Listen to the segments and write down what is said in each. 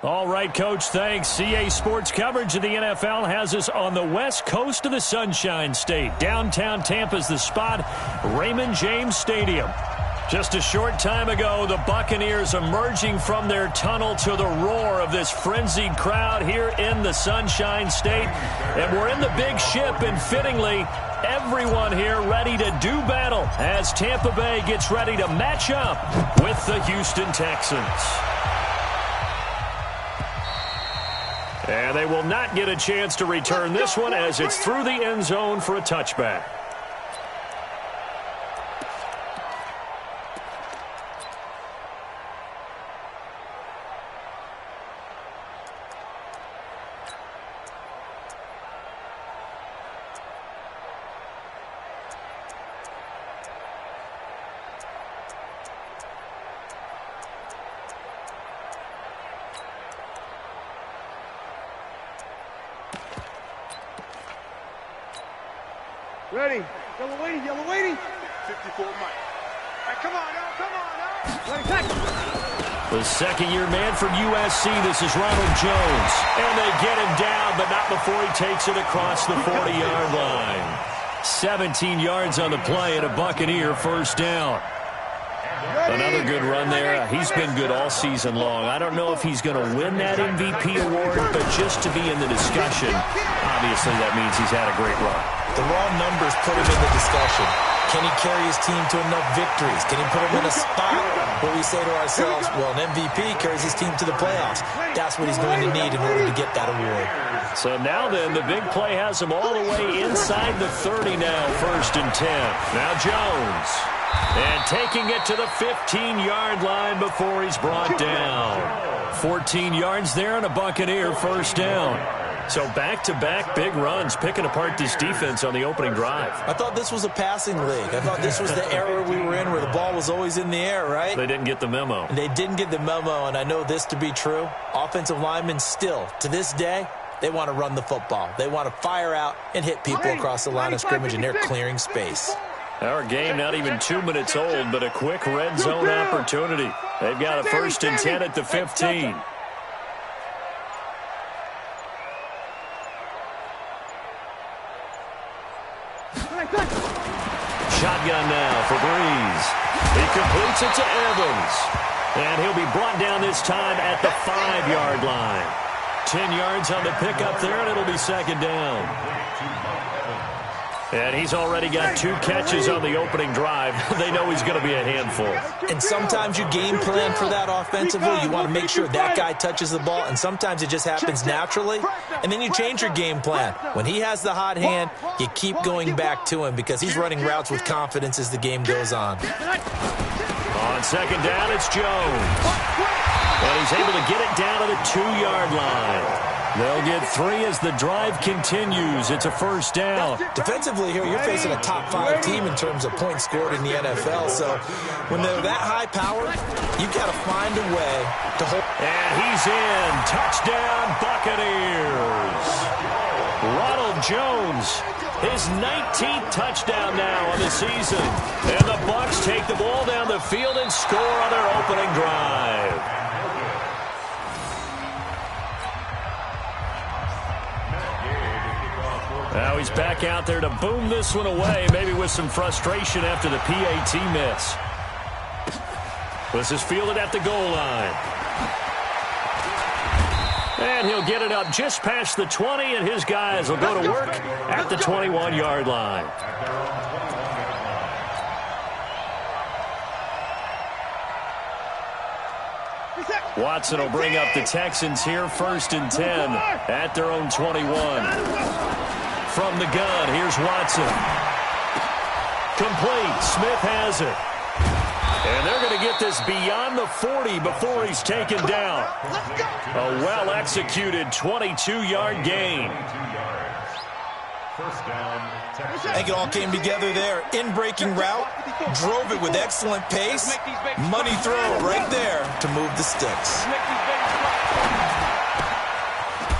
All right, Coach, thanks. CA Sports coverage of the NFL has us on the west coast of the Sunshine State. Downtown Tampa's the spot, Raymond James Stadium. Just a short time ago, the Buccaneers emerging from their tunnel to the roar of this frenzied crowd here in the Sunshine State. And we're in the big ship, and fittingly, everyone here ready to do battle as Tampa Bay gets ready to match up with the Houston Texans. And they will not get a chance to return this one as it's through the end zone for a touchback. Ready. Yellow waiting. 54 Mike. Hey, come on now. Ready, tackle. The second-year man from USC, this is Ronald Jones. And they get him down, but not before he takes it across the 40-yard line. 17 yards on the play and a Buccaneer first down. Another good run there. He's been good all season long. I don't know if he's going to win that MVP award, but just to be in the discussion, obviously that means he's had a great run. The raw numbers put him in the discussion. Can he carry his team to enough victories? Can he put him in a spot where we say to ourselves, well, an MVP carries his team to the playoffs. That's what he's going to need in order to get that award. So now then, the big play has him all the way inside the 30 now, 1st and 10. Now Jones. And taking it to the 15-yard line before he's brought down. 14 yards there and a Buccaneer first down. So back-to-back big runs, picking apart this defense on the opening drive. I thought this was a passing league. I thought this was the era we were in where the ball was always in the air, right? They didn't get the memo. They didn't get the memo, and I know this to be true. Offensive linemen still, to this day, they want to run the football. They want to fire out and hit people across the line of scrimmage, and they're clearing space. Our game not even 2 minutes old, but a quick red zone opportunity. They've got a 1st and 10 at the 15. Shotgun now for Breeze. He completes it to Evans. And he'll be brought down this time at the 5-yard line. 10 yards on the pickup there, and it'll be second down. And he's already got 2 catches on the opening drive. They know he's going to be a handful. And sometimes you game plan for that offensively. You want to make sure that guy touches the ball, and sometimes it just happens naturally. And then you change your game plan. When he has the hot hand, you keep going back to him because he's running routes with confidence as the game goes on. On second down, it's Jones. And he's able to get it down to the 2-yard line. They'll get 3 as the drive continues. It's a first down. Defensively here, you're facing a top 5 team in terms of points scored in the NFL. So when they're that high powered, you've got to find a way to hold. And he's in. Touchdown, Buccaneers. Ronald Jones, his 19th touchdown now on the season. And the Bucs take the ball down the field and score on their opening drive. Now he's back out there to boom this one away, maybe with some frustration after the PAT miss. This is fielded at the goal line. And he'll get it up just past the 20, and his guys will go to work at the 21-yard line. Watson will bring up the Texans here, 1st and 10 at their own 21. From the gun, here's Watson. Complete. Smith has it. And they're going to get this beyond the 40 before he's taken down. A well-executed 22-yard gain. I think it all came together there. In-breaking route, drove it with excellent pace. Money throw right there to move the sticks.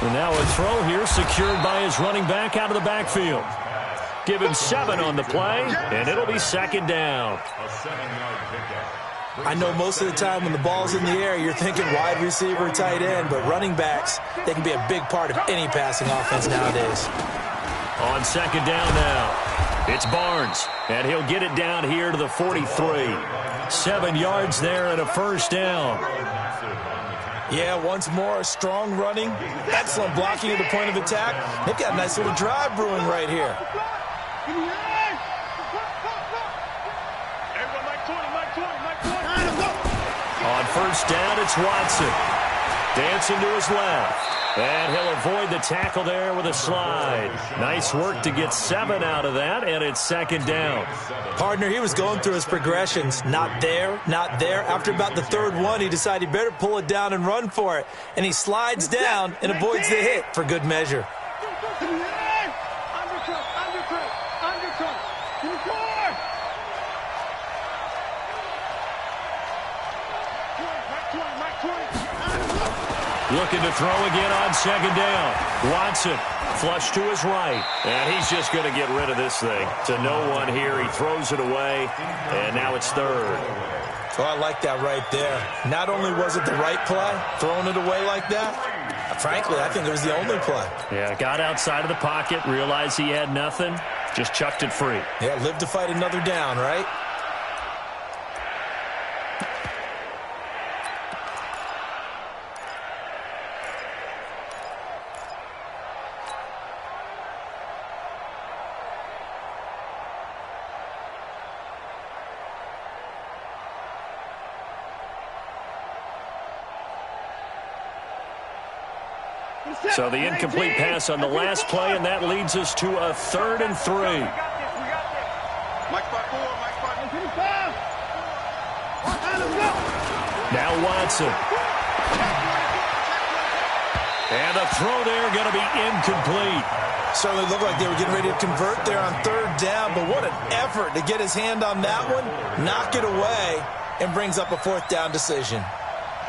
And now a throw here secured by his running back out of the backfield. Give him 7 on the play, and it'll be second down. I know most of the time when the ball's in the air, you're thinking wide receiver, tight end, but running backs, they can be a big part of any passing offense nowadays. On second down now, it's Barnes, and he'll get it down here to the 43. 7 yards there and a first down. Yeah, once more, strong running, excellent blocking at the point of attack. They've got a nice little drive brewing right here. On first down, it's Watson. Dancing to his left. And he'll avoid the tackle there with a slide. Nice work to get 7 out of that, and it's second down. Partner, he was going through his progressions. Not there, not there. After about the third one, he decided he better pull it down and run for it. And he slides down and avoids the hit for good measure. Looking to throw again on second down. Watson, flush to his right. And he's just going to get rid of this thing. To no one here. He throws it away. And now it's third. Oh, I like that right there. Not only was it the right play, throwing it away like that, frankly, I think it was the only play. Yeah, got outside of the pocket, realized he had nothing, just chucked it free. Yeah, live to fight another down, right? So the incomplete pass on the last play, and that leads us to a 3rd and 3. Now Watson. And the throw there going to be incomplete. Certainly looked like they were getting ready to convert there on 3rd down, but what an effort to get his hand on that one, knock it away, and brings up a 4th down decision.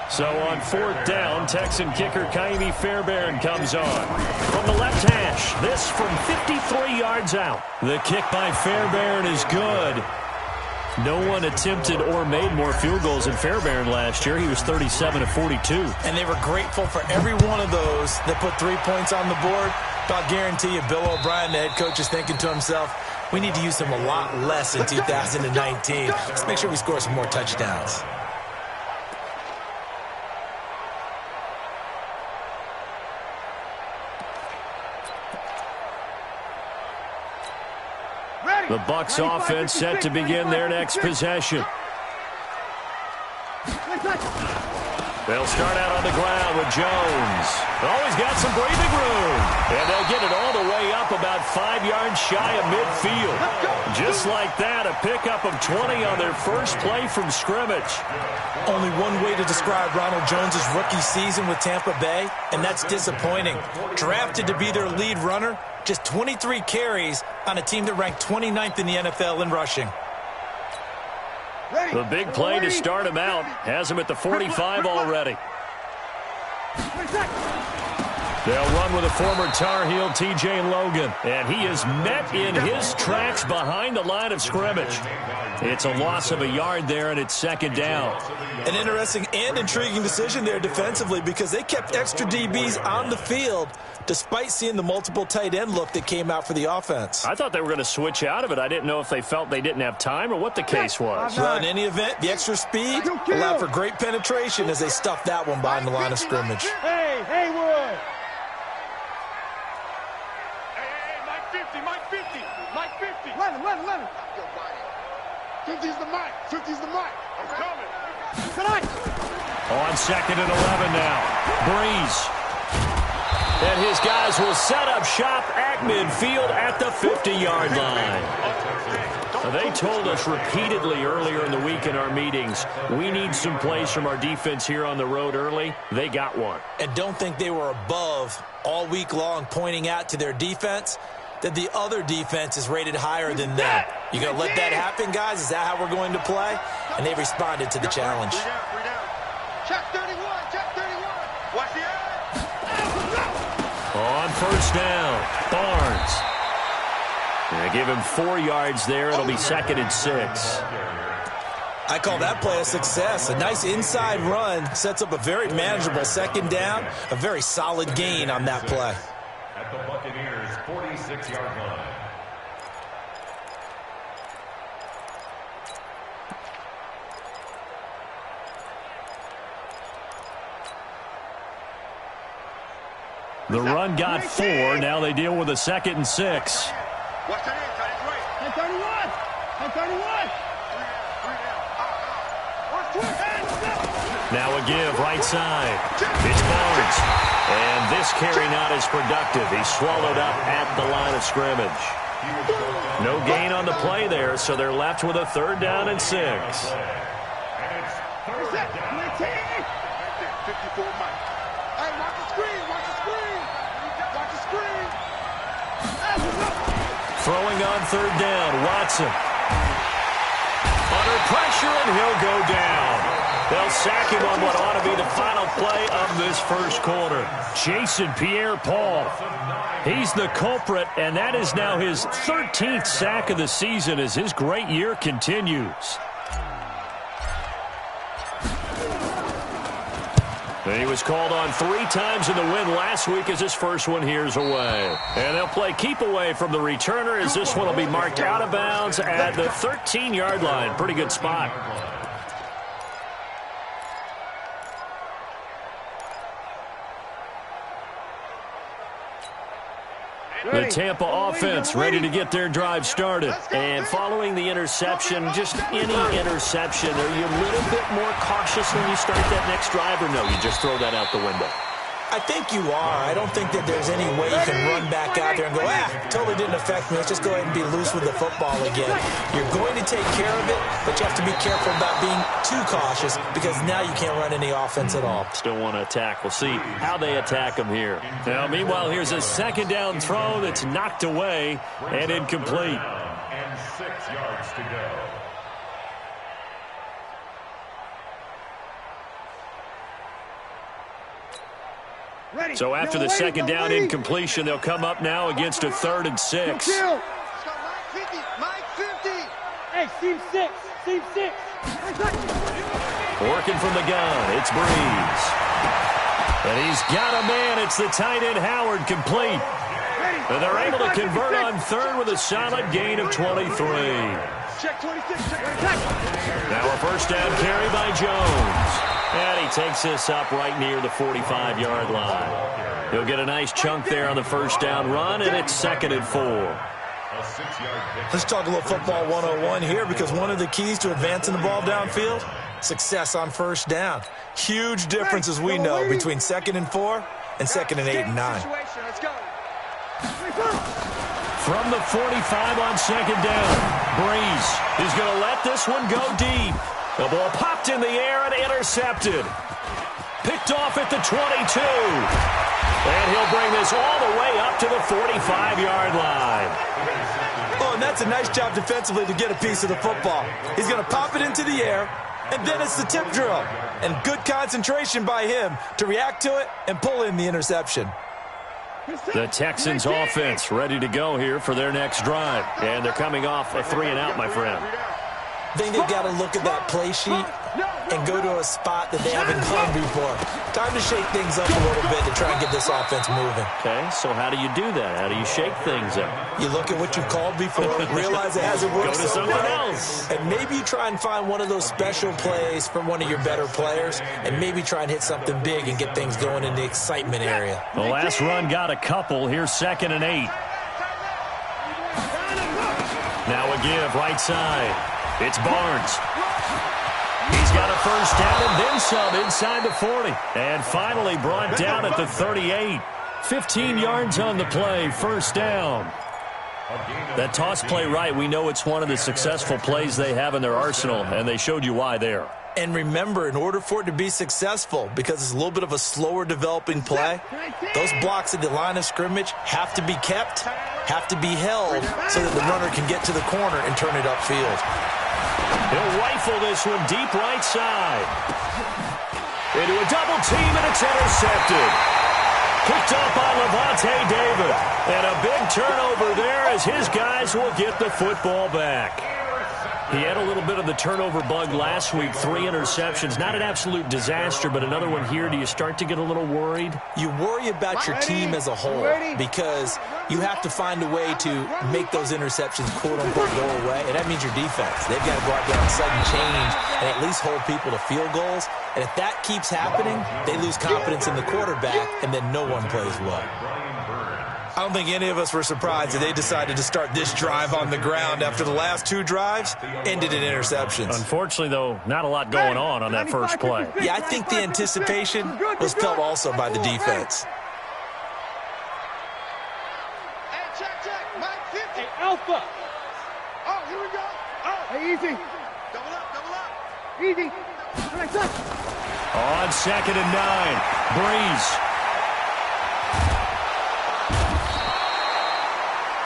So on 4th down, Texan kicker Kaimi Fairbairn comes on. From the left hash, this from 53 yards out. The kick by Fairbairn is good. No one attempted or made more field goals than Fairbairn last year. He was 37 of 42. And they were grateful for every one of those that put 3 points on the board. But I'll guarantee you, Bill O'Brien, the head coach, is thinking to himself, we need to use him a lot less in 2019. Let's make sure we score some more touchdowns. The Bucs offense set to begin their next possession. They'll start out on the ground with Jones. Always got some breathing room. And they'll get it all the way up about 5 yards shy of midfield. Just like that, a pickup of 20 on their first play from scrimmage. Only one way to describe Ronald Jones' rookie season with Tampa Bay, and that's disappointing. Drafted to be their lead runner, just 23 carries on a team that ranked 29th in the NFL in rushing. The big play to start him out has him at the 45 already. They'll run with a former Tar Heel, T.J. Logan, and he is met in his tracks behind the line of scrimmage. It's a loss of a yard there, and it's second down. An interesting and intriguing decision there defensively because they kept extra DBs on the field despite seeing the multiple tight end look that came out for the offense. I thought they were going to switch out of it. I didn't know if they felt they didn't have time or what the case was. Well, in any event, the extra speed allowed for great penetration as they stuffed that one behind the line of scrimmage. Hey, Haywood! Mike 50. Let him. 50's the mic. 50's the mic. I'm coming. Tonight. On second and 11 now. Breeze. And his guys will set up shop at midfield at the 50-yard line. They told us repeatedly earlier in the week in our meetings, we need some plays from our defense here on the road early. They got one. And don't think they were above all week long pointing out to their defense that the other defense is rated higher than them. You going to let that happen, guys? Is that how we're going to play? And they responded to the challenge. Check 31. Watch the On first down, Barnes. They give him 4 yards there. It'll be second and 6. I call that play a success. A nice inside run sets up a very manageable second down, a very solid gain on that play. At the Buccaneers' 46-yard line. The run got 4. Now they deal with a 2nd and 6. Watch that inside. It's right. 10-31. 10-31. Now a give right side. It's Barnes. And this carry not as productive. He's swallowed up at the line of scrimmage. No gain on the play there, so they're left with a 3rd down and 6. And it's 3rd down. 54 Mike. Hey, watch the screen. Watch the screen. Watch the screen. Throwing on 3rd down, Watson. Under pressure, and he'll go down. They'll sack him on what ought to be the final play of this first quarter. Jason Pierre-Paul. He's the culprit, and that is now his 13th sack of the season as his great year continues. He was called on 3 times in the win last week as his first one here's away. And they'll play keep away from the returner as this one will be marked out of bounds at the 13-yard line. Pretty good spot. The Tampa offense ready to get their drive started. And following the interception, just any interception, are you a little bit more cautious when you start that next drive, or no, you just throw that out the window? I think you are. I don't think that there's any way you can run back out there and go, totally didn't affect me. Let's just go ahead and be loose with the football again. You're going to take care of it, but you have to be careful about being too cautious because now you can't run any offense at all. Still want to attack. We'll see how they attack him here. Now, meanwhile, here's a 2nd down throw that's knocked away and incomplete. And 6 yards to go. So after the 2nd down incompletion, they'll come up now against a 3rd and 6. Mike 50. Mike 50. Hey, seam 6. Seam 6. Working from the gun, it's Breeze. And he's got a man. It's the tight end Howard, complete. And they're able to convert on 3rd with a solid gain of 23. Check 26. Now a 1st down carry by Jones. And he takes this up right near the 45-yard line. He'll get a nice chunk there on the 1st down run, and it's 2nd and 4. Let's talk a little football 101 here because one of the keys to advancing the ball downfield, success on 1st down. Huge difference, as we know, between 2nd and 4 and 2nd and 8 and 9. From the 45 on 2nd down, Breeze is going to let this one go deep. The ball popped in the air and intercepted. Picked off at the 22. And he'll bring this all the way up to the 45-yard line. Oh, and that's a nice job defensively to get a piece of the football. He's going to pop it into the air, and then it's the tip drill. And good concentration by him to react to it and pull in the interception. The Texans offense ready to go here for their next drive. And they're coming off a 3-and-out, my friend. I think they've got to look at that play sheet and go to a spot that they haven't gone before. Time to shake things up a little bit to try and get this offense moving. Okay, so how do you do that? How do you shake things up? You look at what you've called before, realize it hasn't worked Go to so something well, else. and maybe you try and find one of those special plays from one of your better players, and maybe try and hit something big and get things going in the excitement area. The last run got a couple. Here's 2nd and 8. Now a give, right side. It's Barnes. He's got a 1st down and then some inside the 40. And finally brought down at the 38. 15 yards on the play, 1st down. That toss play right, we know it's one of the successful plays they have in their arsenal, and they showed you why there. And remember, in order for it to be successful, because it's a little bit of a slower developing play, those blocks at the line of scrimmage have to be kept, have to be held, so that the runner can get to the corner and turn it upfield. He'll rifle this one deep right side. Into a double team, and it's intercepted. Picked up by Levante David. And a big turnover there as his guys will get the football back. He had a little bit of the turnover bug last week, 3 interceptions. Not an absolute disaster, but another one here. Do you start to get a little worried? You worry about your team as a whole because you have to find a way to make those interceptions, quote-unquote, go away, and that means your defense. They've got to go out there on sudden change and at least hold people to field goals, and if that keeps happening, they lose confidence in the quarterback, and then no one plays well. I don't think any of us were surprised that they decided to start this drive on the ground after the last 2 drives ended in interceptions. Unfortunately, though, not a lot going on that first play. Yeah, I think the anticipation was felt also by the defense. Hey, check. Mike 50. Hey, Alpha. Oh, here we go. Oh. Hey, easy. Double up. Easy. On 2nd and 9, Breeze.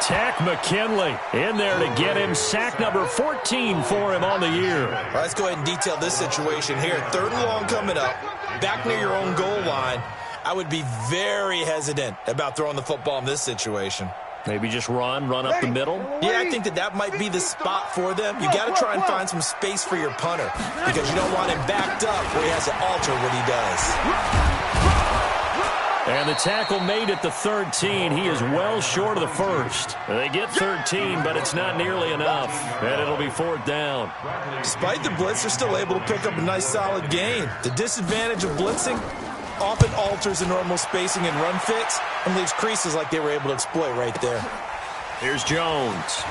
Tack McKinley in there to get him. Sack number 14 for him on the year. All right, let's go ahead and detail this situation here. 3rd and long coming up, back near your own goal line. I would be very hesitant about throwing the football in this situation. Maybe just run up the middle. Yeah, I think that might be the spot for them. You got to try and find some space for your punter because you don't want him backed up where he has to alter what he does. And the tackle made at the 13. He is well short of the first. They get 13, but it's not nearly enough. And it'll be 4th down. Despite the blitz, they're still able to pick up a nice solid gain. The disadvantage of blitzing often alters the normal spacing and run fits and leaves creases like they were able to exploit right there. Here's Jones.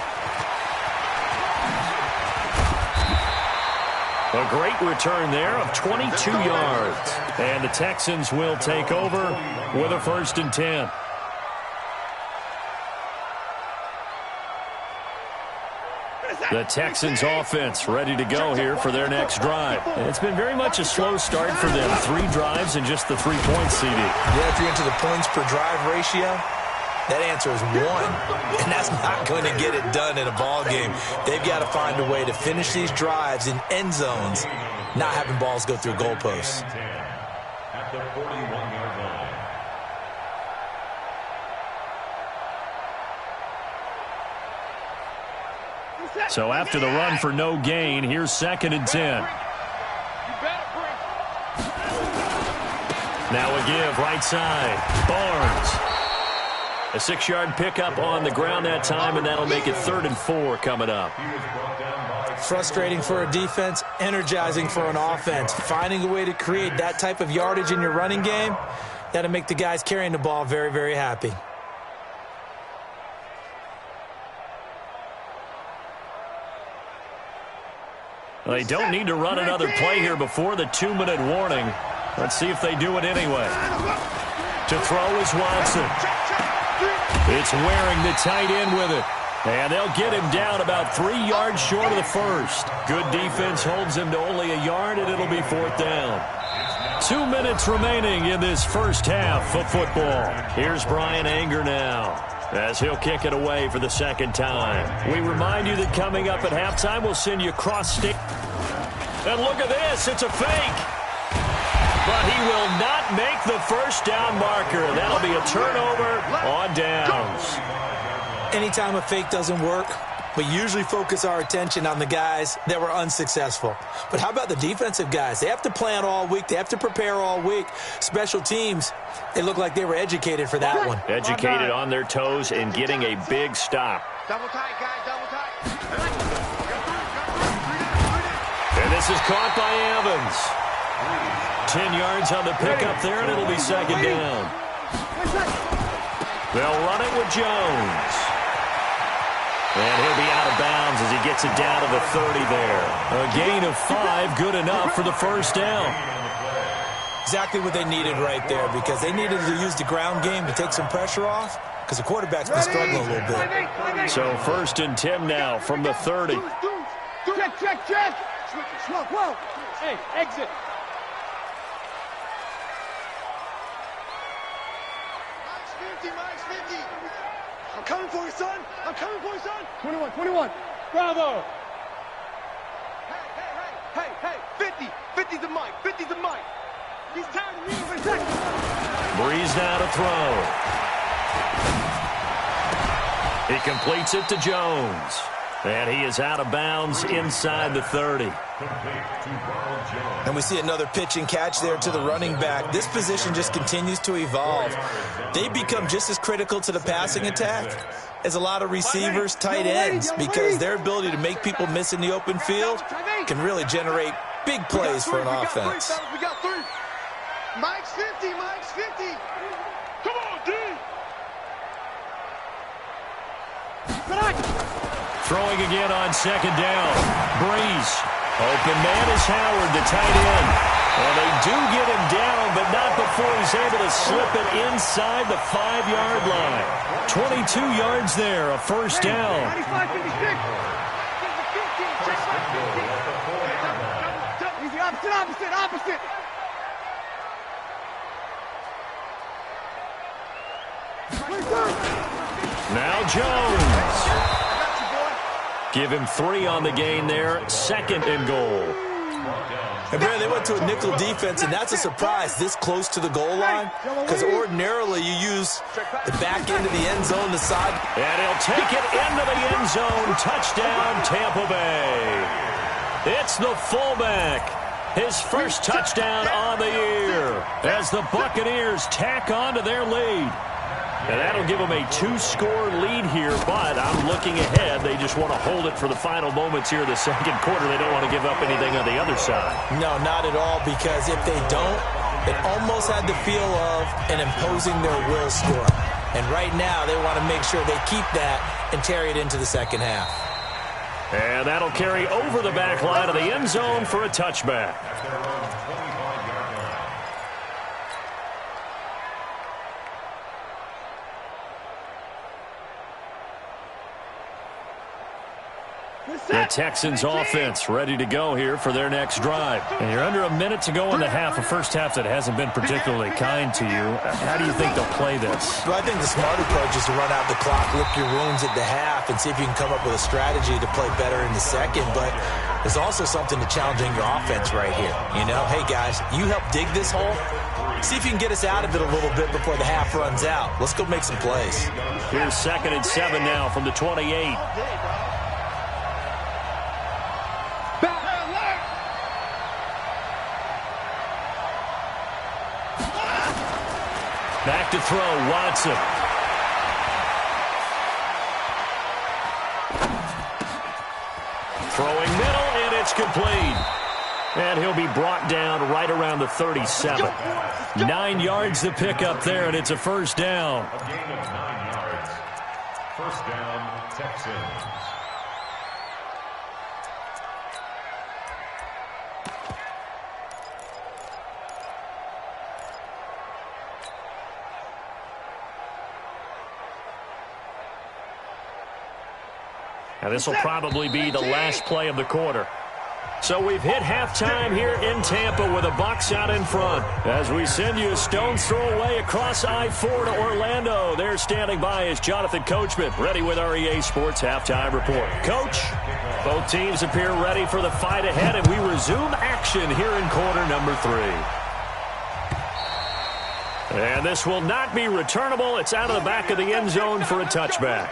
A great return there of 22 yards. And the Texans will take over with a 1st and 10. The Texans offense ready to go here for their next drive. And it's been very much a slow start for them. 3 drives and just the 3 points, CD. Yeah, if you're into the points per drive ratio, that answer is 1, and that's not going to get it done in a ball game. They've got to find a way to finish these drives in end zones, not having balls go through goalposts. At the 41-yard line. So after the run for no gain, here's 2nd and 10. Now a give right side. Barnes. A 6-yard pickup on the ground that time, and that'll make it 3rd and 4 coming up. Frustrating for a defense, energizing for an offense. Finding a way to create that type of yardage in your running game, that'll make the guys carrying the ball very, very happy. They don't need to run another play here before the 2-minute warning. Let's see if they do it anyway. To throw is Watson. It's Waring, the tight end, with it. And they'll get him down about 3 yards short of the first. Good defense holds him to only a yard, and it'll be 4th down. 2 minutes remaining in this first half of football. Here's Brian Anger now, as he'll kick it away for the 2nd time. We remind you that coming up at halftime, we'll send you across state. And look at this, it's a fake. But he will not make the first down marker. That'll be a turnover on downs. Anytime a fake doesn't work, we usually focus our attention on the guys that were unsuccessful. But how about the defensive guys? They have to plan all week. They have to prepare all week. Special teams, they look like they were educated for that one. Educated on their toes and getting a big stop. Double tight, guys, double tight. And this is caught by Evans. 10 yards on the pickup there, and it'll be 2nd down. They'll run it with Jones. And he'll be out of bounds as he gets it down to the 30 there. A gain of 5, good enough for the 1st down. Exactly what they needed right there, because they needed to use the ground game to take some pressure off, because the quarterback's been struggling a little bit. So 1st and 10 now from the 30. Check. Whoa. Hey, exit. Mine's 50. I'm coming for you, son. 21. Bravo. Hey. 50. 50's the mic. He's tired of me. Breeze now to throw. He completes it to Jones. And he is out of bounds inside the 30. And we see another pitch and catch there to the running back. This position just continues to evolve. They become just as critical to the passing attack as a lot of receivers, tight ends, because their ability to make people miss in the open field can really generate big plays for an offense. We got 3. Mike's 50. Mike's 50. Come on, D. Throwing again on second down. Breeze. Open man is Howard, the tight end. And they do get him down, but not before he's able to slip it inside the 5-yard line. 22 yards there, a first down. 95-56. Easy, opposite. Now Jones. Give him 3 on the gain there. 2nd and goal. And Brad, they went to a nickel defense, and that's a surprise this close to the goal line, because ordinarily you use the back end of the end zone, the side. And he'll take it into the end zone. Touchdown, Tampa Bay. It's the fullback. His first touchdown on the year as the Buccaneers tack on to their lead. And that'll give them a 2-score lead here, but I'm looking ahead. They just want to hold it for the final moments here in the second quarter. They don't want to give up anything on the other side. No, not at all, because if they don't, it almost had the feel of an imposing their will score. And right now, they want to make sure they keep that and carry it into the second half. And that'll carry over the back line of the end zone for a touchback. The Texans offense ready to go here for their next drive. And you're under a minute to go in the half, a first half that hasn't been particularly kind to you. How do you think they'll play this? Well, I think the smart approach is to run out the clock, lick your wounds at the half, and see if you can come up with a strategy to play better in the second. But there's also something to challenging your offense right here. You know, hey, guys, you help dig this hole. See if you can get us out of it a little bit before the half runs out. Let's go make some plays. Here's 2nd and 7 now from the 28. Back to throw, Watson. Throwing middle, and it's complete. And he'll be brought down right around the 37. 9 yards to pick up there, and it's a first down. A gain of 9 yards. First down, Texans. Now this will probably be the last play of the quarter. So we've hit halftime here in Tampa with the Bucs out in front. As we send you a stone's throw away across I-4 to Orlando. There standing by is Jonathan Coachman, ready with our EA Sports Halftime Report. Coach, both teams appear ready for the fight ahead, and we resume action here in quarter number 3. And this will not be returnable. It's out of the back of the end zone for a touchback.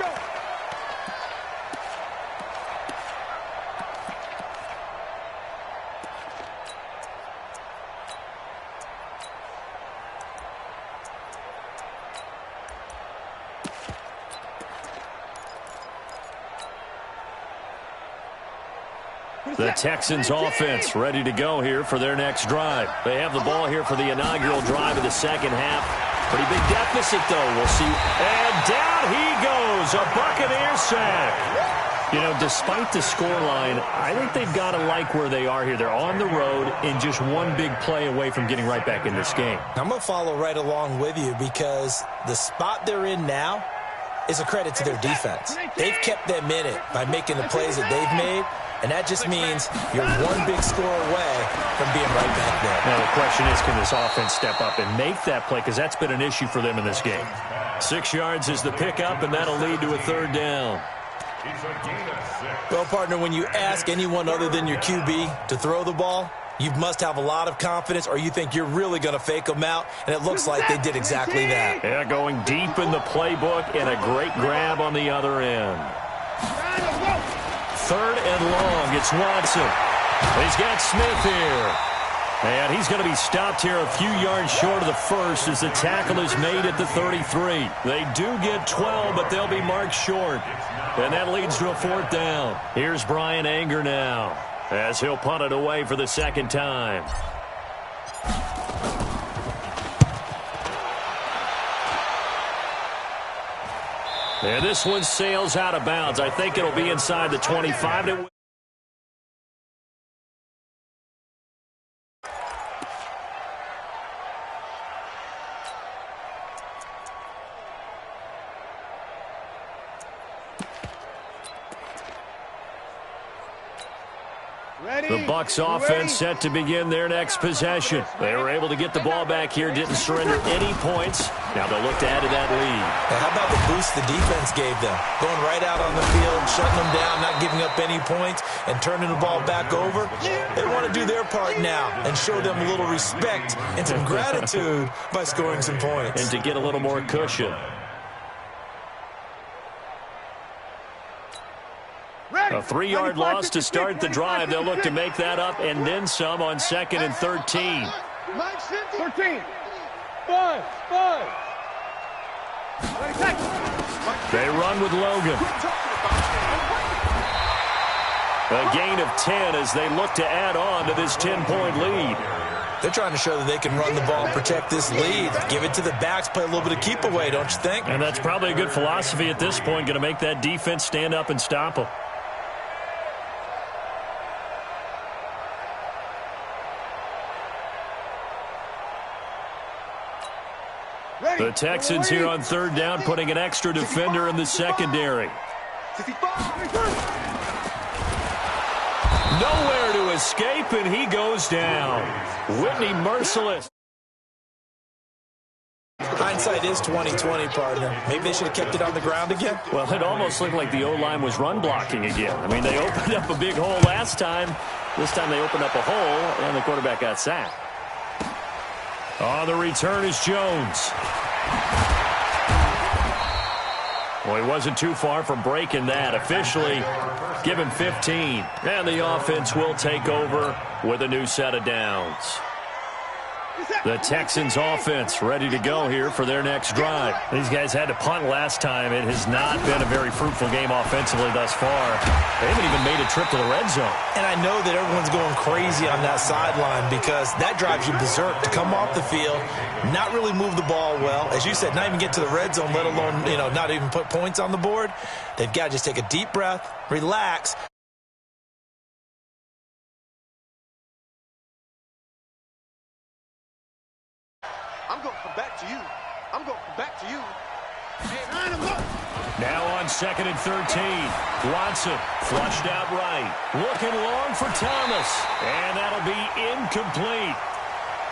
The Texans offense ready to go here for their next drive. They have the ball here for the inaugural drive of the second half. Pretty big deficit, though. We'll see. And down he goes. A Buccaneer sack. You know, despite the scoreline, I think they've got to like where they are here. They're on the road and just one big play away from getting right back in this game. I'm going to follow right along with you because the spot they're in now is a credit to their defense. They've kept them in it by making the plays that they've made. And that just means you're one big score away from being right back there. Now, the question is, can this offense step up and make that play? Because that's been an issue for them in this game. 6 yards is the pickup, and that'll lead to a third down. Well, partner, when you ask anyone other than your QB to throw the ball, you must have a lot of confidence, or you think you're really going to fake them out, and it looks like they did exactly that. Yeah, going deep in the playbook and a great grab on the other end. 3rd and long. It's Watson. He's got Smith here. And he's going to be stopped here a few yards short of the first as the tackle is made at the 33. They do get 12, but they'll be marked short. And that leads to a 4th down. Here's Brian Anger now as he'll punt it away for the 2nd time. And this one sails out of bounds. I think it'll be inside the 25. The Bucs offense set to begin their next possession. They were able to get the ball back here, didn't surrender any points. Now they'll look to add to that lead. Now how about the boost the defense gave them? Going right out on the field, shutting them down, not giving up any points, and turning the ball back over. They want to do their part now and show them a little respect and some gratitude by scoring some points. And to get a little more cushion. A 3-yard loss to start the drive. They'll look to make that up and then some on 2nd and 13. 13. 5. They run with Logan. A gain of 10 as they look to add on to this 10-point lead. They're trying to show that they can run the ball and protect this lead. Give it to the backs, play a little bit of keep away, don't you think? And that's probably a good philosophy at this point, going to make that defense stand up and stop them. The Texans here on 3rd down, putting an extra defender in the secondary. Nowhere to escape, and he goes down. Whitney merciless. Hindsight is 20/20, partner. Maybe they should have kept it on the ground again. Well, it almost looked like the O-line was run blocking again. I mean, they opened up a big hole last time. This time they opened up a hole, and the quarterback got sacked. On the return is Jones. Well, he wasn't too far from breaking that. Officially, give him 15. And the offense will take over with a new set of downs. The Texans offense ready to go here for their next drive. These guys had to punt last time. It has not been a very fruitful game offensively thus far. They haven't even made a trip to the red zone. And I know that everyone's going crazy on that sideline because that drives you berserk to come off the field, not really move the ball well. As you said, not even get to the red zone, let alone, not even put points on the board. They've got to just take a deep breath, relax. Now on 2nd and 13. Watson flushed out right. Looking long for Thomas. And that'll be incomplete.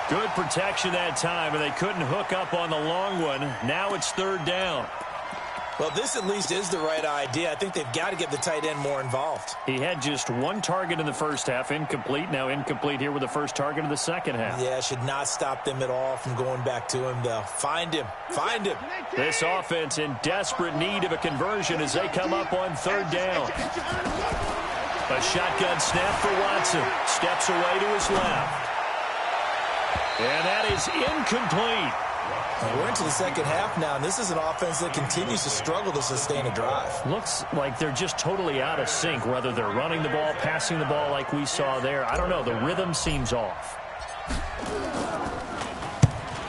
Good protection that time, and they couldn't hook up on the long one. Now it's 3rd down. Well, this at least is the right idea. I think they've got to get the tight end more involved. He had just 1 target in the first half, incomplete. Now incomplete here with the first target of the second half. Yeah, should not stop them at all from going back to him, though. Find him. Find him. This offense in desperate need of a conversion as they come up on 3rd down. A shotgun snap for Watson. Steps away to his left. And that is incomplete. We're into the second half now, and this is an offense that continues to struggle to sustain a drive. Looks like they're just totally out of sync, whether they're running the ball, passing the ball like we saw there. I don't know. The rhythm seems off.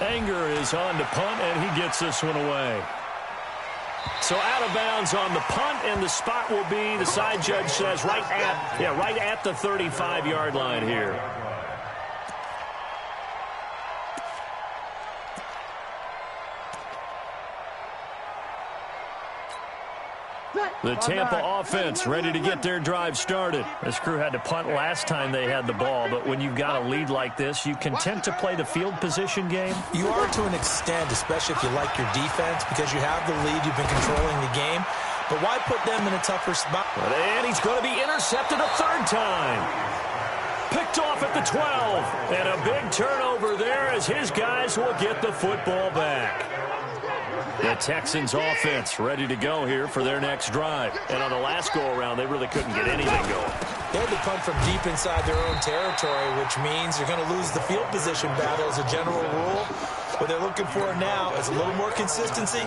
Anger is on to punt, and he gets this one away. So out of bounds on the punt, and the spot will be, the side judge says, right at the 35-yard line here. The Tampa offense ready to get their drive started. This crew had to punt last time they had the ball, but when you've got a lead like this, you content to play the field position game? You are to an extent, especially if you like your defense, because you have the lead, you've been controlling the game. But why put them in a tougher spot? And he's going to be intercepted a 3rd time. Picked off at the 12. And a big turnover there as his guys will get the football back. The Texans offense ready to go here for their next drive. And on the last go-around, they really couldn't get anything going. They had to punt from deep inside their own territory, which means you're going to lose the field position battle as a general rule. What they're looking for now is a little more consistency,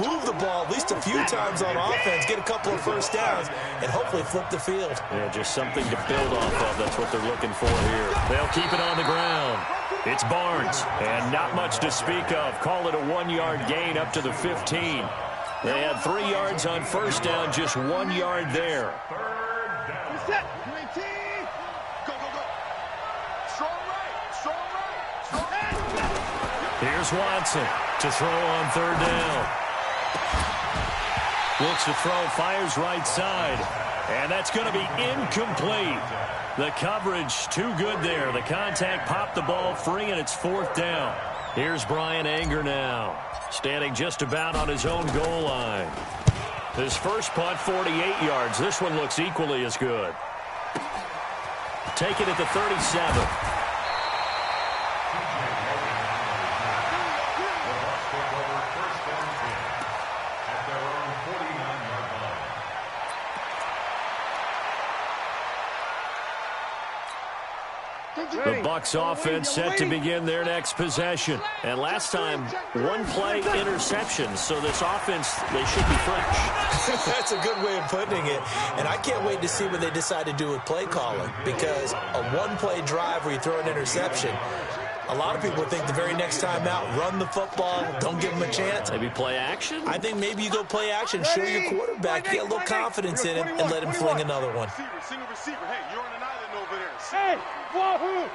move the ball at least a few times on offense, get a couple of first downs, and hopefully flip the field. Yeah, just something to build off of. That's what they're looking for here. They'll keep it on the ground. It's Barnes, and not much to speak of. Call it a 1-yard gain up to the 15. They had 3 yards on first down, just 1 yard there. Set. Green team. Go, go, go. Strong right. Strong right. Strong right. Here's Watson to throw on third down. Looks to throw, fires right side. And that's going to be incomplete. The coverage too good there. The contact popped the ball free, and it's fourth down. Here's Brian Anger now, standing just about on his own goal line. His first punt, 48 yards. This one looks equally as good. Take it at the 37. The Bucs offense set to begin their next possession. And last time, one play interception. So this offense, they should be fresh. That's a good way of putting it. And I can't wait to see what they decide to do with play calling. Because a one-play drive where you throw an interception, a lot of people think the very next time out, run the football, don't give them a chance. Maybe play action? I think maybe you go play action, show your quarterback, get a little confidence in him, and let him fling another one. Single receiver. Hey, you're on an island over there. Hey, wahoo!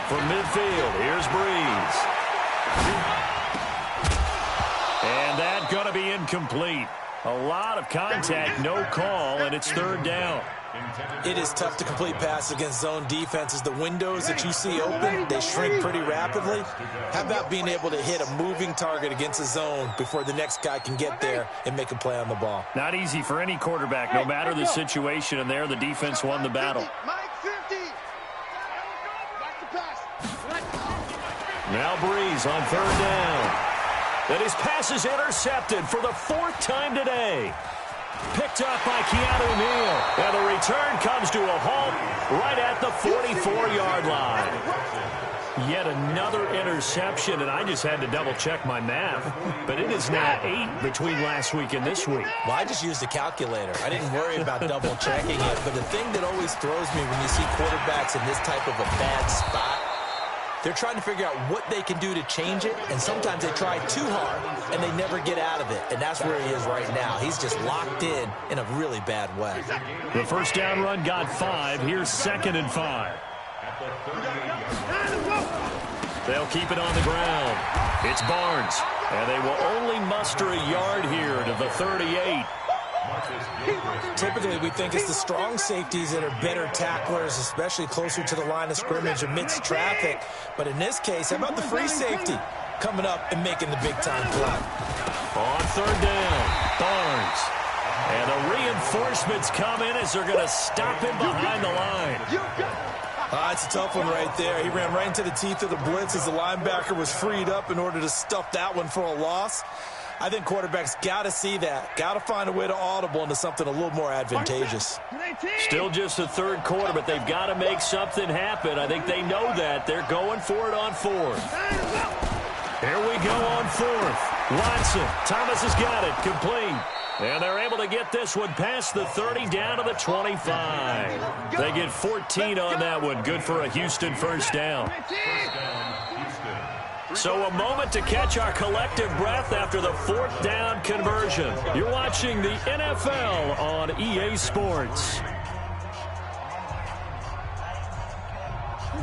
From midfield, here's Breeze. And that's going to be incomplete. A lot of contact, no call, and it's third down. It is tough to complete passes against zone defenses. The windows that you see open, they shrink pretty rapidly. How about being able to hit a moving target against a zone before the next guy can get there and make a play on the ball? Not easy for any quarterback, no matter the situation, and there the defense won the battle. Now Breeze on third down. And his pass is intercepted for the fourth time today. Picked up by Keanu Neal. And the return comes to a halt right at the 44-yard line. Yet another interception, and I just had to double-check my math. But it is now 8 between last week and this week. Well, I just used a calculator. I didn't worry about double-checking it. But the thing that always throws me when you see quarterbacks in this type of a bad spot, they're trying to figure out what they can do to change it, and sometimes they try too hard, and they never get out of it. And that's where he is right now. He's just locked in a really bad way. The first down run got 5. Here's 2nd and 5. They'll keep it on the ground. It's Barnes, and they will only muster a yard here to the 38. Typically, we think it's the strong safeties that are better tacklers, especially closer to the line of scrimmage amidst traffic. But in this case, how about the free safety coming up and making the big-time play? On third down, Barnes. And the reinforcements come in as they're going to stop him behind the line. It's a tough one right there. He ran right into the teeth of the blitz as the linebacker was freed up in order to stuff that one for a loss. I think quarterbacks got to see that. Got to find a way to audible into something a little more advantageous. Still just the third quarter, but they've got to make something happen. I think they know that. They're going for it on fourth. Here we go on fourth. Watson. Thomas has got it. Complete. And they're able to get this one past the 30 down to the 25. They get 14 on that one. Good for a Houston first down. So a moment to catch our collective breath after the fourth down conversion. You're watching the NFL on EA Sports.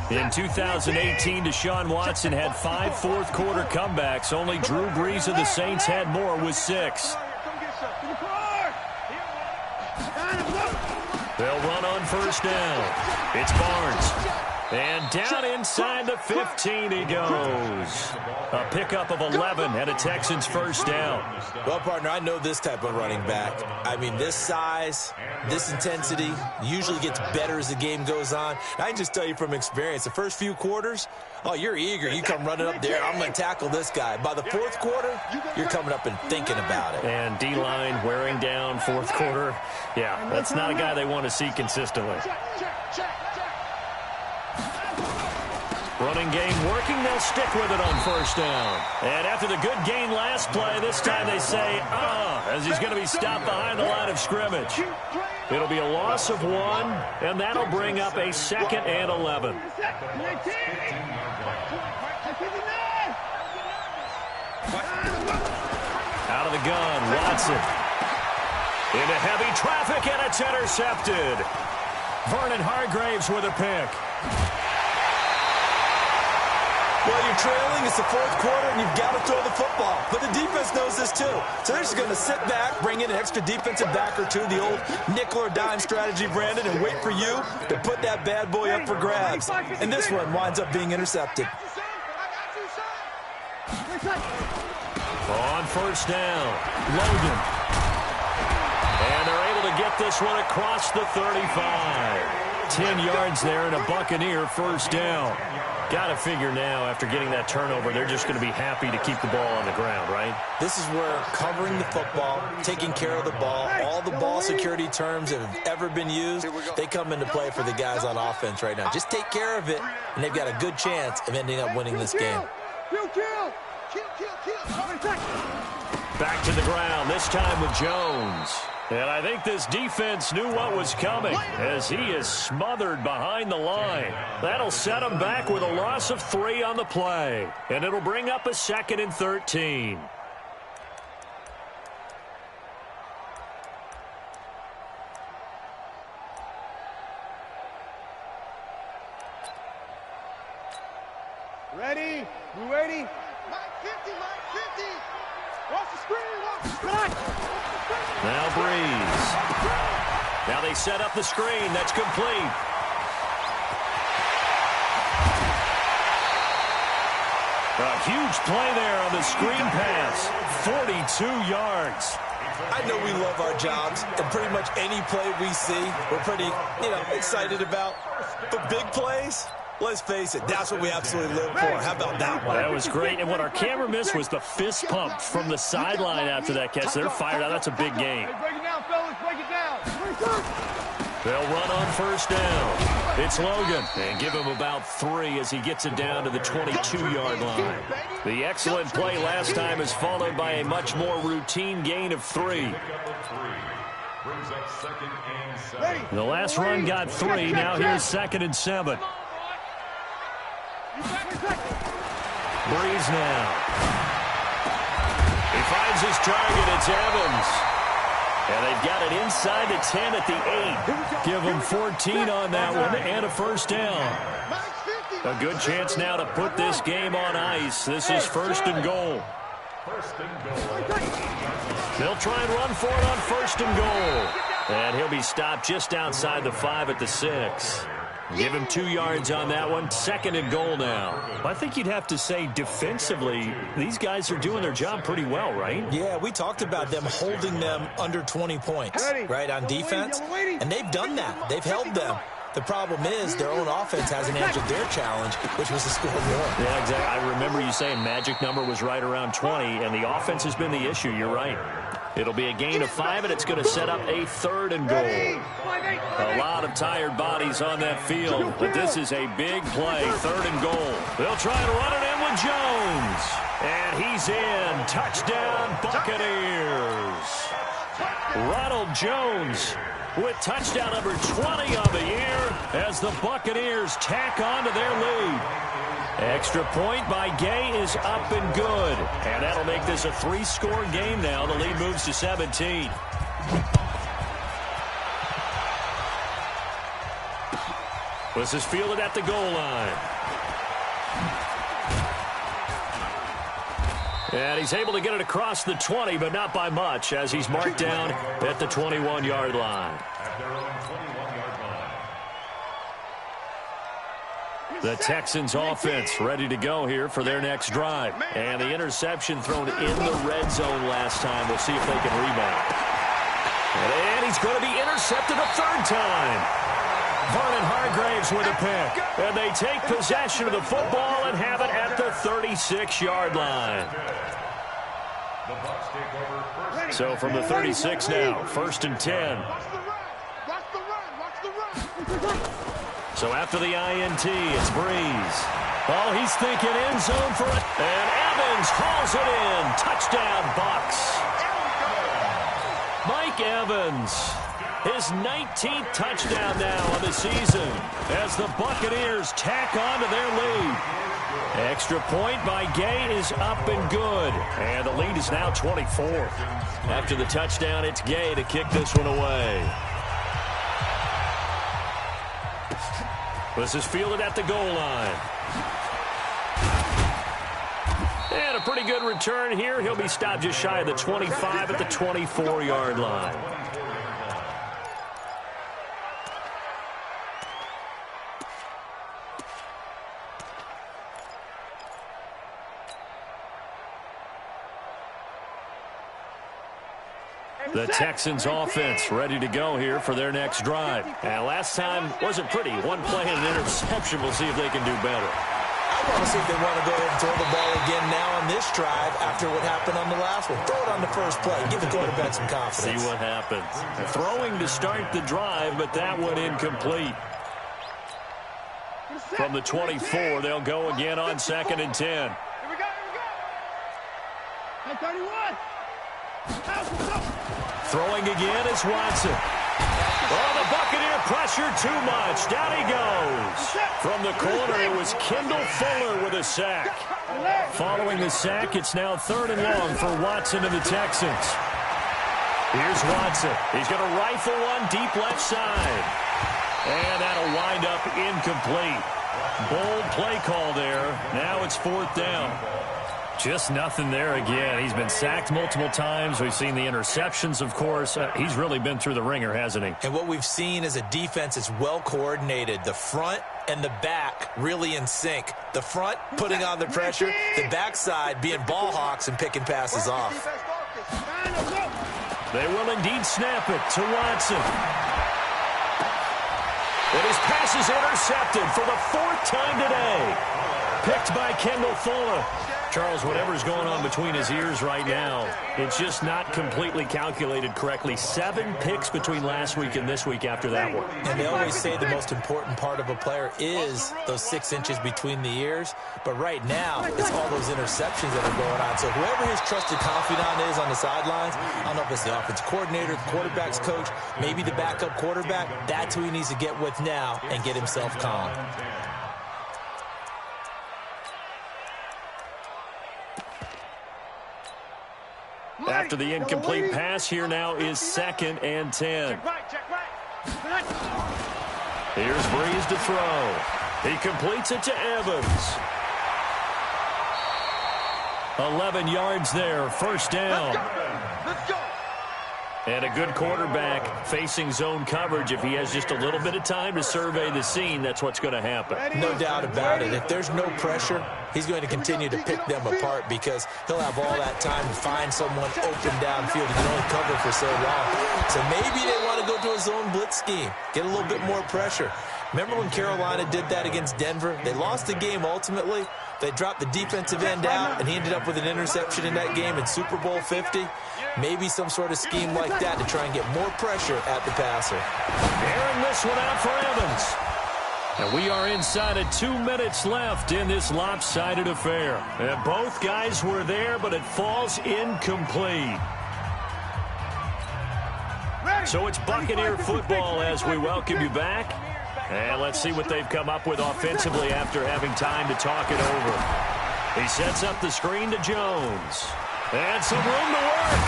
In 2018, Deshaun Watson had 5 fourth-quarter comebacks. Only Drew Brees of the Saints had more with 6. They'll run on first down. It's Barnes. And down inside the 15 he goes. A pickup of 11 and a Texans first down. Well, partner, I know this type of running back. I mean, this size, this intensity usually gets better as the game goes on. And I can just tell you from experience, the first few quarters, oh, you're eager. You come running up there, I'm going to tackle this guy. By the fourth quarter, you're coming up and thinking about it. And D-line wearing down fourth quarter. Yeah, that's not a guy they want to see consistently. Running game working, they'll stick with it on first down. And after the good gain last play, this time they say, as he's going to be stopped behind the line of scrimmage. It'll be a loss of 1, and that'll bring up a 2nd and 11. Out of the gun, Watson. Into heavy traffic, and it's intercepted. Vernon Hargraves with a pick. Well, you're trailing. It's the fourth quarter, and you've got to throw the football. But the defense knows this, too. So they're just going to sit back, bring in an extra defensive back or two, the old nickel or dime strategy, Brandon, and wait for you to put that bad boy up for grabs. And this one winds up being intercepted. On first down, Logan. And they're able to get this one across the 35. 10 yards there and a Buccaneer first down. Got to figure now, after getting that turnover, they're just going to be happy to keep the ball on the ground, right? This is where covering the football, taking care of the ball, all the ball security terms that have ever been used, they come into play for the guys on offense right now. Just take care of it, and they've got a good chance of ending up winning this game. Back to the ground, this time with Jones. And I think this defense knew what was coming as he is smothered behind the line. That'll set him back with a loss of 3 on the play. And it'll bring up a 2nd and 13. Ready? You ready? Mike 50, Mike 50. Watch the screen, watch the screen. Now Breeze. Now they set up the screen. That's complete. A huge play there on the screen pass. 42 yards. I know we love our jobs, and pretty much any play we see, we're pretty, excited about. But big plays, let's face it, that's what we absolutely live for. How about that one? That was great. And what our camera missed was the fist pump from the sideline after that catch. They're fired out. That's a big game. Break it down, fellas. Break it down. They'll run on first down. It's Logan. And give him about 3 as he gets it down to the 22-yard line. The excellent play last time is followed by a much more routine gain of 3. The last run got 3. Now here's 2nd and 7. Breeze now. He finds his target. It's Evans. And they've got it inside the 10 at the 8. Give them 14 on that one and a first down. A good chance now to put this game on ice. This is 1st and goal. They'll try and run for it on 1st and goal. And he'll be stopped just outside the 5 at the 6. Give him 2 yards on that one. 2nd and goal now. I think you'd have to say defensively, these guys are doing their job pretty well, right? Yeah, we talked about them holding them under 20 points, right, on defense. And they've done that. They've held them. The problem is their own offense hasn't answered their challenge, which was to score more. Yeah, exactly. I remember you saying magic number was right around 20, and the offense has been the issue. You're right. It'll be a gain of 5, and it's going to set up a 3rd and goal. A lot of tired bodies on that field, but this is a big play, 3rd and goal. They'll try to run it in with Jones. And he's in. Touchdown, Buccaneers. Ronald Jones with touchdown number 20 on the year as the Buccaneers tack on to their lead. Extra point by Gay is up and good. And that'll make this a 3-score game now. The lead moves to 17. This is fielded at the goal line. And he's able to get it across the 20, but not by much, as he's marked down at the 21-yard line. The Texans offense ready to go here for their next drive. And the interception thrown in the red zone last time. We'll see if they can rebound. And he's going to be intercepted a third time. Vernon Hargraves with a pick. And they take possession of the football and have it at the 36-yard line. So from the 36 now, 1st and 10. So after the INT, it's Breeze. Oh, he's thinking end zone for it. And Evans hauls it in. Touchdown, Bucs. Mike Evans, his 19th touchdown now of the season as the Buccaneers tack on to their lead. Extra point by Gay is up and good. And the lead is now 24. After the touchdown, it's Gay to kick this one away. This is fielded at the goal line. And a pretty good return here. He'll be stopped just shy of the 25 at the 24-yard line. The Texans offense ready to go here for their next drive. And last time wasn't pretty. One play and an interception. We'll see if they can do better. I want to see if they want to go ahead and throw the ball again now on this drive after what happened on the last one. Throw it on the first play. Give the quarterback some confidence. See what happens. Throwing to start the drive, but that one incomplete. From the 24, they'll go again on 2nd and 10. Here we go. 31. Throwing again is Watson. Oh, the Buccaneer pressure too much. Down he goes. From the corner, it was Kendall Fuller with a sack. Following the sack, it's now 3rd and long for Watson and the Texans. Here's Watson. He's going to rifle one deep left side. And that'll wind up incomplete. Bold play call there. Now it's 4th down. Just nothing there again. He's been sacked multiple times. We've seen the interceptions, of course. He's really been through the ringer, hasn't he? And what we've seen is a defense that's well coordinated. The front and the back really in sync. The front putting on the pressure. The backside being ball hawks and picking passes off. They will indeed snap it to Watson. And his pass is intercepted for the 4th time today. Picked by Kendall Fuller. Charles, whatever's going on between his ears right now, it's just not completely calculated correctly. 7 picks between last week and this week after that one. And they always say the most important part of a player is those 6 inches between the ears. But right now, it's all those interceptions that are going on. So whoever his trusted confidant is on the sidelines, I don't know if it's the offensive coordinator, the quarterback's coach, maybe the backup quarterback, that's who he needs to get with now and get himself calm. After the incomplete pass, here now is 2nd and 10. Here's Breeze to throw. He completes it to Evans. 11 yards there, 1st down. Let's go. And a good quarterback facing zone coverage. If he has just a little bit of time to survey the scene, that's what's going to happen. No doubt about it. If there's no pressure, he's going to continue to pick them apart because he'll have all that time to find someone open downfield. He can only cover for so long. So maybe they want to go to a zone blitz scheme, get a little bit more pressure. Remember when Carolina did that against Denver? They lost the game ultimately. They dropped the defensive end out, and he ended up with an interception in that game in Super Bowl 50. Maybe some sort of scheme like that to try and get more pressure at the passer. Airing this one out for Evans. And we are inside of 2 minutes left in this lopsided affair. And both guys were there, but it falls incomplete. So it's Buccaneer football as we welcome you back. And let's see what they've come up with offensively after having time to talk it over. He sets up the screen to Jones. And some room to work.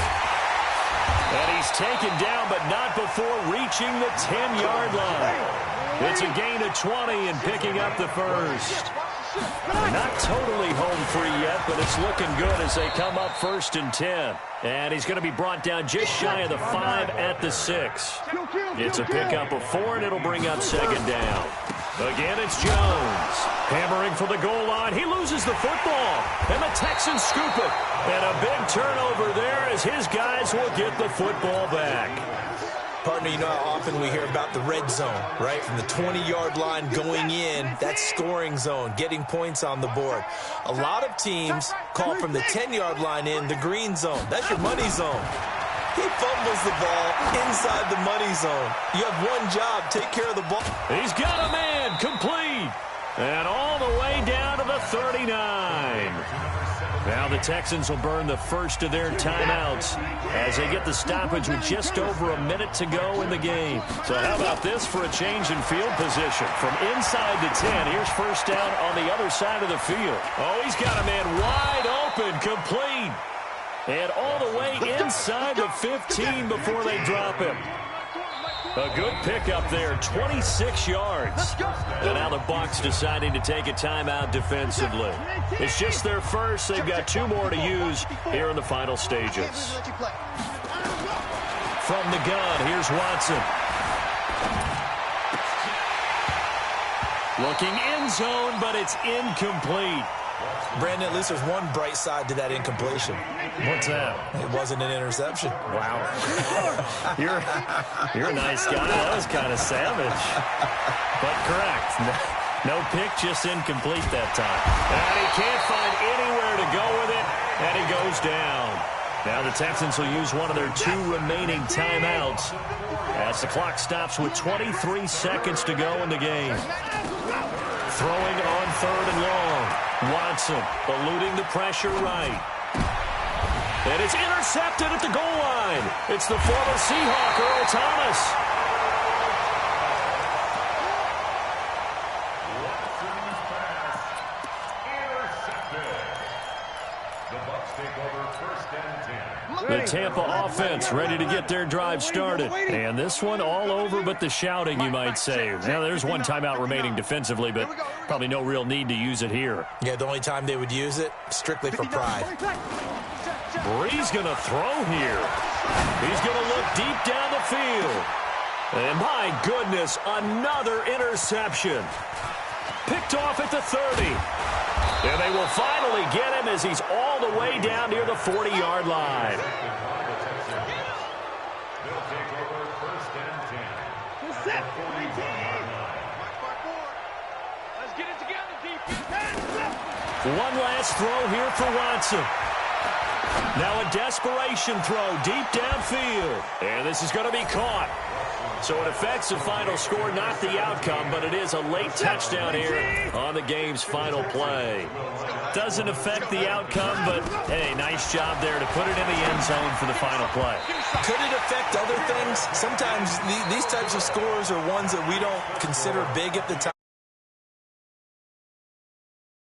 And he's taken down, but not before reaching the 10-yard line. It's a gain of 20 and picking up the first. Not totally home free yet, but it's looking good as they come up 1st and 10. And he's going to be brought down just shy of the 5 at the 6. It's a pickup of 4, and it'll bring up 2nd down. Again, it's Jones. Hammering for the goal line. He loses the football. And the Texans scoop it. And a big turnover there as his guys will get the football back. Partner, you know how often we hear about the red zone, right? From the 20-yard line going in, that's scoring zone, getting points on the board. A lot of teams call from the 10-yard line in the green zone. That's your money zone. He fumbles the ball inside the money zone. You have one job, take care of the ball. He's got a man, complete. And all the way down to the 39. Now the Texans will burn the first of their timeouts as they get the stoppage with just over a minute to go in the game. So how about this for a change in field position? From inside the 10, here's first down on the other side of the field. Oh, he's got a man wide open, complete. And all the way inside the 15 before they drop him. A good pickup there, 26 yards. And now the Bucs deciding to take a timeout defensively. It's just their first. They've got 2 more to use here in the final stages. From the gun, here's Watson. Looking end zone, but it's incomplete. Brandon, at least there's one bright side to that incompletion. What's that? It wasn't an interception. Wow. You're a nice guy. That was kind of savage. But correct. No pick, just incomplete that time. And he can't find anywhere to go with it, and he goes down. Now the Texans will use one of their 2 remaining timeouts as the clock stops with 23 seconds to go in the game. Throwing on 3rd and long. Watson eluding the pressure right. And it's intercepted at the goal line. It's the former Seahawk, Earl Thomas. The Tampa offense ready to get their drive started. And this one all over but the shouting, you might say. Now, there's one timeout remaining defensively, but probably no real need to use it here. Yeah, the only time they would use it, strictly for pride. Bree's going to throw here. He's going to look deep down the field. And my goodness, another interception. Picked off at the 30. And they will finally get him as he's all the way down near the 40-yard line. They'll take over 1st and 10. Let's get it together, defense. One last throw here for Watson. Now a desperation throw deep downfield. And this is going to be caught. So it affects the final score, not the outcome, but it is a late touchdown here on the game's final play. Doesn't affect the outcome, but, hey, nice job there to put it in the end zone for the final play. Could it affect other things? Sometimes these types of scores are ones that we don't consider big at the time.